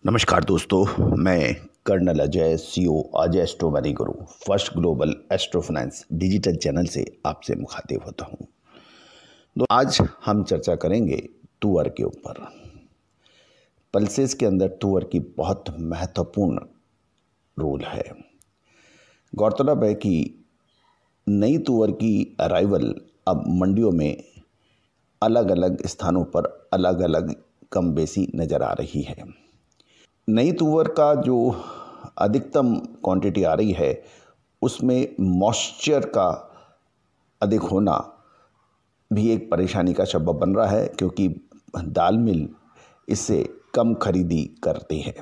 नमस्कार दोस्तों, मैं colonel Ajay CO Ajay astro money guru first global astro finance digital channel से आपसे मुखातिब होता हूं। तो आज हम चर्चा करेंगे तुअर के ऊपर। पल्सेस के अंदर तुअर की बहुत महत्वपूर्ण रोल है। गौरतलब है कि नई तुअर की अराइवल अब मंडियों में अलग अलग स्थानों पर अलग अलग कम बेसी नज़र आ रही है। नई तुअर का जो अधिकतम क्वांटिटी आ रही है उसमें मॉइस्चर का अधिक होना भी एक परेशानी का सबब बन रहा है, क्योंकि दाल मिल इससे कम खरीदी करती है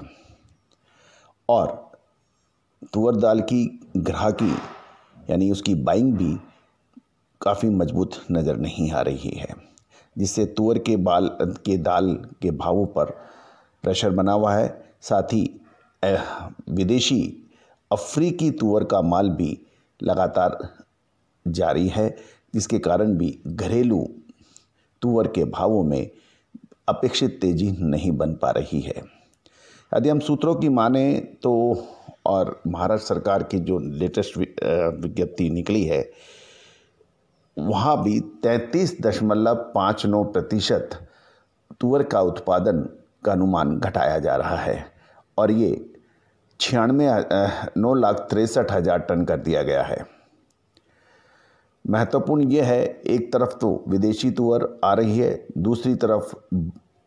और तुअर दाल की ग्राहकी यानी उसकी बाइंग भी काफ़ी मजबूत नज़र नहीं आ रही है, जिससे तुअर के दाल के भावों पर प्रेशर बना हुआ है। साथ ही विदेशी अफ्रीकी तुअर का माल भी लगातार जारी है, जिसके कारण भी घरेलू तुअर के भावों में अपेक्षित तेजी नहीं बन पा रही है। यदि हम सूत्रों की माने तो और महाराष्ट्र सरकार की जो लेटेस्ट विज्ञप्ति निकली है, वहाँ भी 33.59% तुअर का उत्पादन का अनुमान घटाया जा रहा है और ये 9,63,000 टन कर दिया गया है। महत्वपूर्ण ये है, एक तरफ तो विदेशी तुअर आ रही है, दूसरी तरफ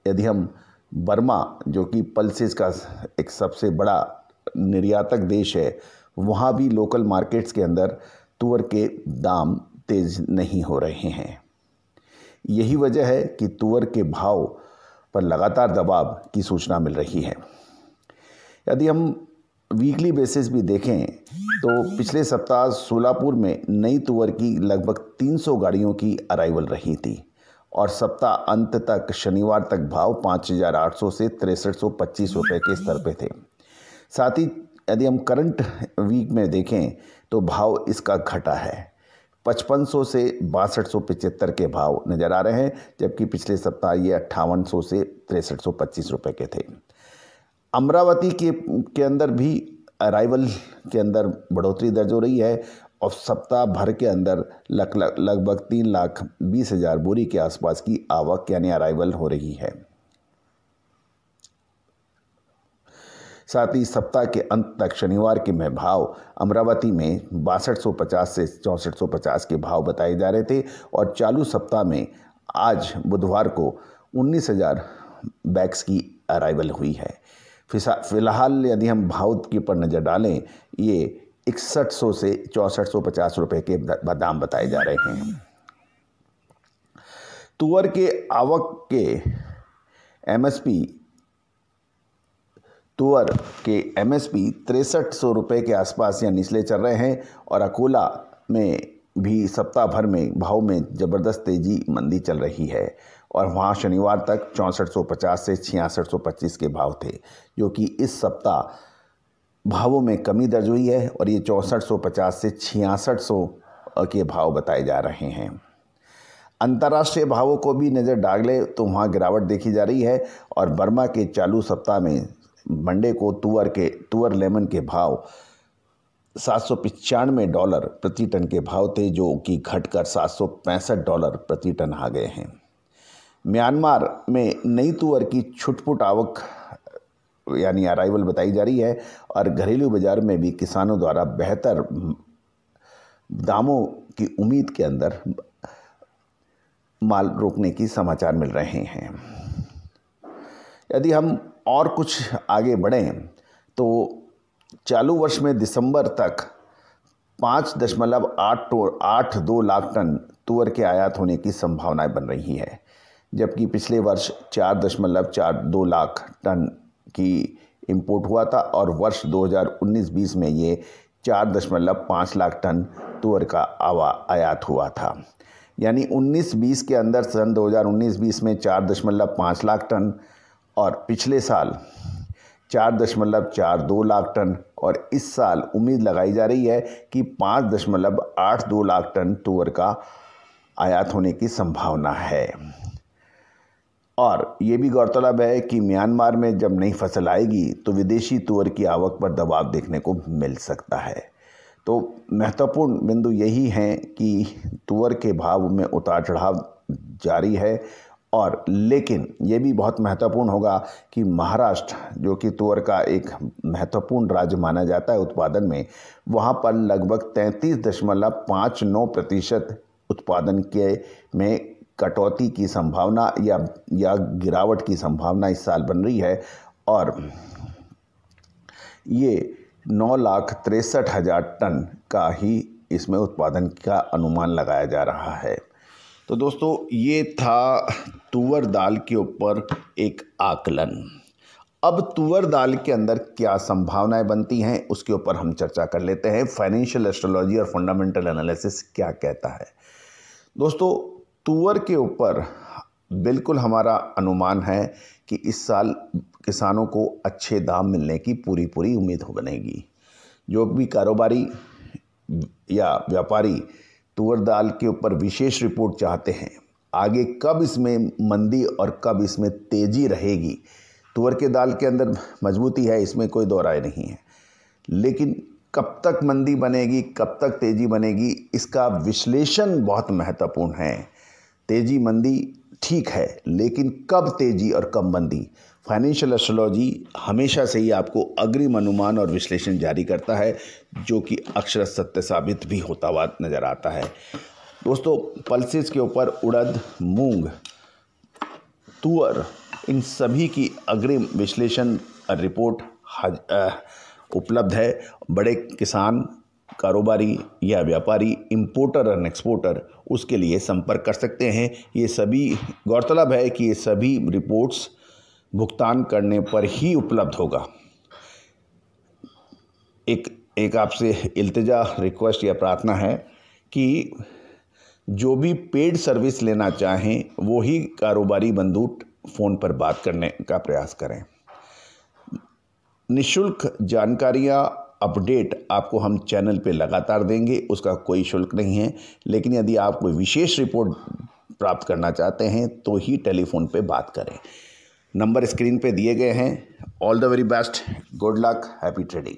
यदि हम बर्मा जो कि पल्सेस का एक सबसे बड़ा निर्यातक देश है, वहाँ भी लोकल मार्केट्स के अंदर तुअर के दाम तेज नहीं हो रहे हैं। यही वजह है कि तुअर के भाव पर लगातार दबाव की सूचना मिल रही है। यदि हम वीकली बेसिस भी देखें तो पिछले सप्ताह सोलापुर में नई तुअर की लगभग 300 गाड़ियों की अराइवल रही थी और सप्ताह अंत तक शनिवार तक भाव 5,800 से 6,325 रुपये के स्तर पे थे। साथ ही यदि हम करंट वीक में देखें तो भाव इसका घटा है, 5500 से 6275 के भाव नज़र आ रहे हैं, जबकि पिछले सप्ताह ये 5800 से 6325 रुपये के थे। अमरावती के अंदर भी अराइवल के अंदर बढ़ोतरी दर्ज हो रही है और सप्ताह भर के अंदर लगभग 3,20,000 बोरी के आसपास की आवक यानी अराइवल हो रही है। साथ ही सप्ताह के अंत तक शनिवार के में भाव अमरावती में 6250 से 6450 के भाव बताए जा रहे थे और चालू सप्ताह में आज बुधवार को 19,000 बैग्स की अराइवल हुई है। फिलहाल यदि हम भाव के पर नज़र डालें, ये 6100 से 6450 रुपये के दाम बताए जा रहे हैं। तुअर के आवक के तुअर के एमएसपी 6300 रुपये के आसपास या निचले चल रहे हैं और अकोला में भी सप्ताह भर में भाव में ज़बरदस्त तेजी मंदी चल रही है और वहाँ शनिवार तक 6450 से 6625 के भाव थे, जो कि इस सप्ताह भावों में कमी दर्ज हुई है और ये 6450 से 6600 के भाव बताए जा रहे हैं। अंतर्राष्ट्रीय भावों को भी नज़र डाले तो वहाँ गिरावट देखी जा रही है और बर्मा के चालू सप्ताह में मंडे को तुअर लेमन के भाव $795 प्रति टन के भाव थे, जो कि घटकर $765 प्रति टन आ गए हैं। म्यांमार में नई तुअर की छुटपुट आवक यानी अराइवल बताई जा रही है और घरेलू बाजार में भी किसानों द्वारा बेहतर दामों की उम्मीद के अंदर माल रोकने की समाचार मिल रहे हैं। यदि हम और कुछ आगे बढ़ें तो चालू वर्ष में दिसंबर तक 5.82 लाख टन तुअर के आयात होने की संभावनाएं बन रही है, जबकि पिछले वर्ष 4.42 लाख टन की इंपोर्ट हुआ था और वर्ष 2019-20 में ये 4.5 लाख टन तुअर का आयात हुआ था। यानी 19-20 के अंदर सन 2019-20 में 4.5 लाख टन और पिछले साल 4.42 लाख टन और इस साल उम्मीद लगाई जा रही है कि 5.82 लाख टन तुअर का आयात होने की संभावना है। और ये भी गौरतलब है कि म्यांमार में जब नई फसल आएगी तो विदेशी तुअर की आवक पर दबाव देखने को मिल सकता है। तो महत्वपूर्ण बिंदु यही हैं कि तुअर के भाव में उतार चढ़ाव जारी है, और लेकिन ये भी बहुत महत्वपूर्ण होगा कि महाराष्ट्र, जो कि तुअर का एक महत्वपूर्ण राज्य माना जाता है उत्पादन में, वहाँ पर लगभग 33.59% उत्पादन के में कटौती की संभावना या गिरावट की संभावना इस साल बन रही है, और ये 9,63,000 टन का ही इसमें उत्पादन का अनुमान लगाया जा रहा है। तो दोस्तों, ये था तुअर दाल के ऊपर एक आकलन। अब तुअर दाल के अंदर क्या संभावनाएं बनती हैं उसके ऊपर हम चर्चा कर लेते हैं। फाइनेंशियल एस्ट्रोलॉजी और फंडामेंटल एनालिसिस क्या कहता है। दोस्तों, तुअर के ऊपर बिल्कुल हमारा अनुमान है कि इस साल किसानों को अच्छे दाम मिलने की पूरी उम्मीद हो बनेगी। जो भी कारोबारी या व्यापारी तुअर दाल के ऊपर विशेष रिपोर्ट चाहते हैं, आगे कब इसमें मंदी और कब इसमें तेज़ी रहेगी, तुअर के दाल के अंदर मजबूती है, इसमें कोई दो राय नहीं है, लेकिन कब तक मंदी बनेगी, कब तक तेज़ी बनेगी, इसका विश्लेषण बहुत महत्वपूर्ण है। तेज़ी मंदी ठीक है, लेकिन कब तेज़ी और कब मंदी, फाइनेंशियल एस्ट्रोलॉजी हमेशा से ही आपको अग्रिम अनुमान और विश्लेषण जारी करता है, जो कि अक्षर सत्य साबित भी होता हुआ नज़र आता है। दोस्तों, पल्सेस के ऊपर उड़द, मूंग, तुअर, इन सभी की अग्रिम विश्लेषण रिपोर्ट उपलब्ध है। बड़े किसान, कारोबारी या व्यापारी, इंपोर्टर और एक्सपोर्टर उसके लिए संपर्क कर सकते हैं। ये सभी, गौरतलब है कि ये सभी रिपोर्ट्स भुगतान करने पर ही उपलब्ध होगा। एक आपसे इल्तिजा, रिक्वेस्ट या प्रार्थना है कि जो भी पेड सर्विस लेना चाहें वो ही कारोबारी बंधु फ़ोन पर बात करने का प्रयास करें। निःशुल्क जानकारियाँ, अपडेट आपको हम चैनल पे लगातार देंगे, उसका कोई शुल्क नहीं है, लेकिन यदि आप कोई विशेष रिपोर्ट प्राप्त करना चाहते हैं तो ही टेलीफोन पे बात करें। नंबर स्क्रीन पे दिए गए हैं। All the very best, good luck, happy trading.